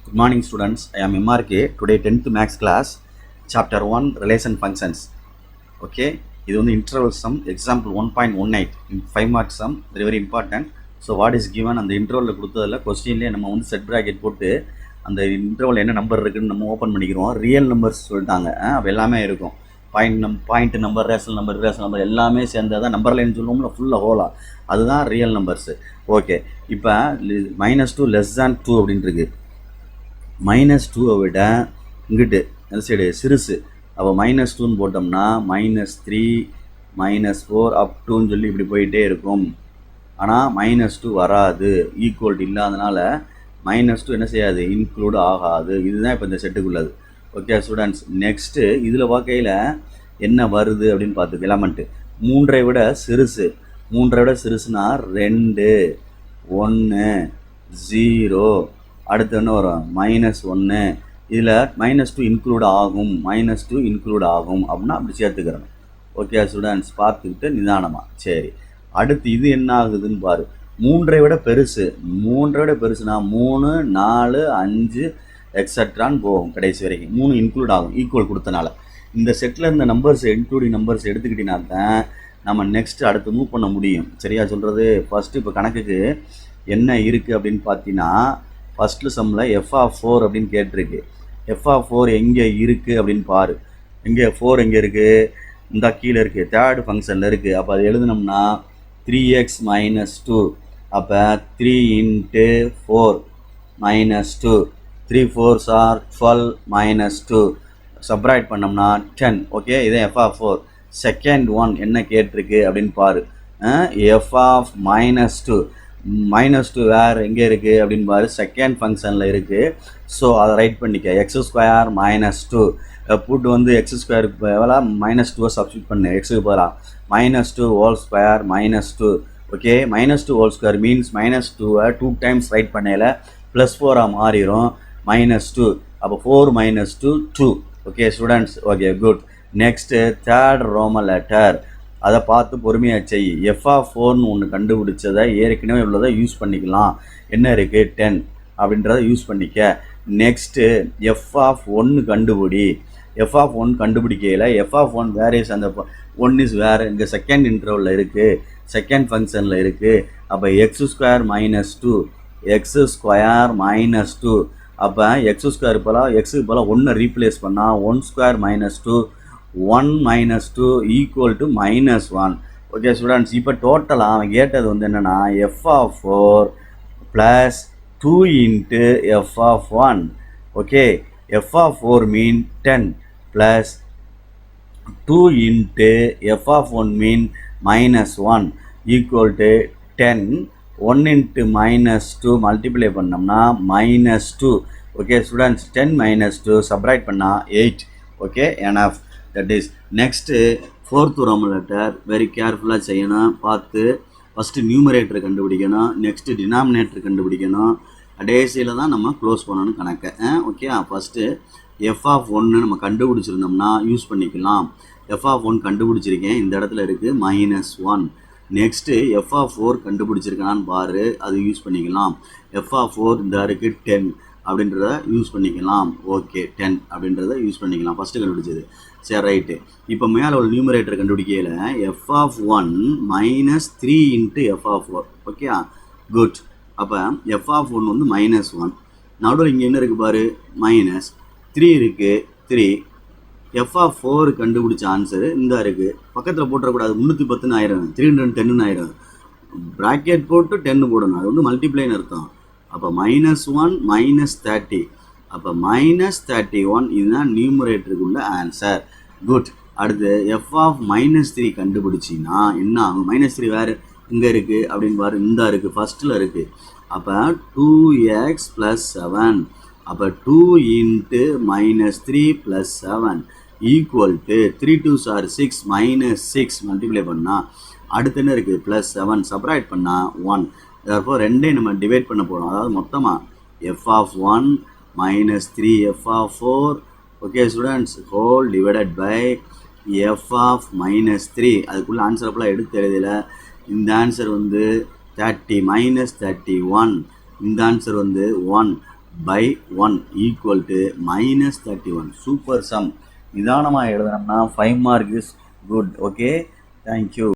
Good morning students, I am MRK. Today 10th Max class, chapter 1 relation functions. Okay, இது வந்து interval sum, example 1.18, 5 mark sum, very very important. So what is given அந்த interval கொடுத்ததில் கொஸ்டின்லேயே நம்ம வந்து set bracket போட்டு அந்த interval என்ன number இருக்குன்னு நம்ம ஓப்பன் பண்ணிக்கிறோம். ரியல் நம்பர்ஸ் சொல்லிட்டாங்க, அப்போ எல்லாமே இருக்கும். பாயிண்ட் நம்பர், ரேஷனல் நம்பர் எல்லாமே சேர்ந்தது தான் நம்பர் லைன் சொல்லுவோம்ல, ஃபுல்லாக ஹோலாக, அதுதான் ரியல் நம்பர்ஸு. ஓகே, இப்போ -2 <2 அப்படின்ட்டு இருக்குது. -2 விட இங்கிட்டு அந்த சைடு சிறுசு, அப்போ -2ன்னு போட்டோம்னா -3 -4 அப் டூன்னு சொல்லி இப்படி போயிட்டே இருக்கும். ஆனால் -2 வராது, ஈக்குவல்ட்டி இல்லாதனால -2 என்ன செய்யாது, இன்க்ளூட் ஆகாது. இதுதான் இப்போ இந்த செட்டுக்குள்ளது. ஓகே ஸ்டூடெண்ட்ஸ், நெக்ஸ்ட்டு இதில் பார்க்கையில் என்ன வருது அப்படின்னு பார்த்துக்கு. எலமெண்ட்டு 3ஐ விட சிறுசு, 3ஐ விட சிறுசுனா 2 1 0, அடுத்து என்ன வரும் -1. இதில் -2 இன்க்ளூட் ஆகும், -2 இன்க்ளூட் ஆகும் அப்படின்னா அப்படி சேர்த்துக்கிறோம். ஓகே ஸ்டூடெண்ட்ஸ், பார்த்துக்கிட்டு நிதானமாக. சரி, அடுத்து இது என்ன ஆகுதுன்னு பாரு. 3ஐ விட பெருசு, 3ஐ விட பெருசுனா 3 4 5 எக்ஸட்ரான்னு போகும் கடைசி வரைக்கும். 3 இன்க்ளூட் ஆகும் ஈக்குவல் கொடுத்தனால. இந்த செட்டில் இருந்த நம்பர்ஸ் இன்க்ளூடிங் நம்பர்ஸ் எடுத்துக்கிட்டினா தான் நம்ம நெக்ஸ்ட்டு அடுத்து மூவ் பண்ண முடியும். சரியா சொல்கிறது? ஃபஸ்ட்டு இப்போ கணக்குக்கு என்ன இருக்குது அப்படின்னு பார்த்தீங்கன்னா, ஃபஸ்ட்டு சம்மில் f(4) அப்படின்னு கேட்டிருக்கு. f(4) எங்கே இருக்குது அப்படின்னு பாரு. எங்கே 4 எங்கே இருக்குது? இந்த கீழே இருக்குது, தேர்டு ஃபங்க்ஷனில் இருக்குது. அப்போ அது எழுதுனோம்னா 3x - 2, அப்போ 3 × 4 - 2, 3 4s are 12 - 2, சப்ராக்ட் பண்ணோம்னா 10. ஓகே, இதே f(4). செகண்ட் ஒன் என்ன கேட்டிருக்கு அப்படின்னு பாரு. f(-2) -2 வேறு எங்கே இருக்குது அப்படின்னு பாரு, செகண்ட் ஃபங்க்ஷனில் இருக்குது. ஸோ அதை ரைட் பண்ணிக்க. x² - 2 புட் வந்து x² எவ்வளோ -2 சப்ஸ்டியூட் பண்ணு. எக்ஸுக்கு பதிலாக -2² - 2. ஓகே, -2² மீன்ஸ் -2 2 டைம்ஸ் ரைட் பண்ணையில் +4 மாறிடும், -2. அப்போ 4 - 2 2. Okay students, okay good. Next third Roman letter, அதை பார்த்து பொறுமையாக செய். f(4)ன்னு ஒன்று கண்டுபிடிச்சதை ஏற்கனவே உள்ளதை யூஸ் பண்ணிக்கலாம். என்ன இருக்குது 10 அப்படின்றத யூஸ் பண்ணிக்க. நெக்ஸ்ட்டு f(1) கண்டுபிடி. f(1) கண்டுபிடிக்கையில் f(1) வேரியஸ், அந்த 1 இஸ் வேறு இங்கே செகண்ட் இன்டர்வலில் இருக்குது, செகண்ட் ஃபங்க்ஷனில் இருக்குது. அப்போ x² - 2, x² - 2. அப்போ x² போல் எக்ஸுக்கு போல் 1 ரீப்ளேஸ் பண்ணால் 1² - 2 1 - 2 ஈக்குவல் டு -1. ஓகே ஸ்டூடெண்ட்ஸ், இப்போ டோட்டலாக அவன் கேட்டது வந்து என்னென்னா f(4) + 2 × f(1). Okay, f(4) mean 10 + 2 × f(1) mean -1 equal to 10. 1 × -2 multiply பண்ணோம்னா -2. ஓகே ஸ்டூடெண்ட்ஸ், 10 - 2 சப்ராக்ட் பண்ணால் 8. Okay, enough. That is next fourth Roman letter. Very கேர்ஃபுல்லாக செய்யணும், பார்த்து. ஃபஸ்ட்டு நியூமரேட்டர் கண்டுபிடிக்கணும், நெக்ஸ்ட்டு டினாமினேட்டர் கண்டுபிடிக்கணும், கடைசியில் தான் நம்ம க்ளோஸ் பண்ணணும் கணக்கை. ஓகே, ஃபஸ்ட்டு f(1) நம்ம கண்டுபிடிச்சிருந்தோம்னா யூஸ் பண்ணிக்கலாம். f(1) கண்டுபிடிச்சிருக்கேன், இந்த இடத்துல இருக்குது -1. நெக்ஸ்ட்டு f(4) கண்டுபிடிச்சிருக்கான்னு பாரு, அது யூஸ் பண்ணிக்கலாம். f(4) இந்த இருக்குது 10 அப்படின்றத யூஸ் பண்ணிக்கலாம். ஓகே, 10 அப்படின்றத யூஸ் பண்ணிக்கலாம், ஃபஸ்ட்டு கண்டுபிடிச்சது. சரி, ரைட்டு. இப்போ மேலே ஒரு numerator கண்டுபிடிக்கையில் f(1) - 3 × f(4). Okay, good. அப்போ f(1) வந்து -1, நடுவில் இங்கே என்ன இருக்குது பாரு, -3 இருக்குது, 3. f(4) கண்டுபிடிச்ச ஆன்சரு இந்த இருக்குது. பக்கத்தில் போட்டுறக்கூடாது, 310 ஆயிரம், 310 ஆயிரம். ப்ராக்கெட் போட்டு 10 போடணும், அது வந்து மல்டிப்ளைன்னு அர்த்தம். அப்போ -1 - 30, அப்போ -31. இதுதான் நியூமரேட்டருக்குள்ள ஆன்சர். குட். அடுத்து f(-3) கண்டுபிடிச்சின்னா என்ன ஆகும்? -3 வேறு இங்கே இருக்குது அப்படின்னு பாரு, இந்த இருக்குது, ஃபஸ்ட்டில் இருக்குது. அப்போ 2x + 7, அப்போ 2 × -3 + 7 equal to 3 2s are 6 -6 multiply பண்ணால் அடுத்து என்ன இருக்குது, +7 சப்ராக்ட் பண்ணால் 1. therefore ரெண்டையும் நம்ம டிவைட் பண்ண போகிறோம், அதாவது மொத்தமாக f(1) - 3 f(4). Okay students, whole divided by f(-3). அதுக்குள்ளே ஆன்சர் ஃபுல்லாக எடுத்து எழுதல. இந்த ஆன்சர் வந்து 30 - 31, இந்த ஆன்சர் வந்து 1. by 1 equal to minus 31. Super sum. நிதானமாக எழுதணும்னா 5 mark is good. Okay. Thank you.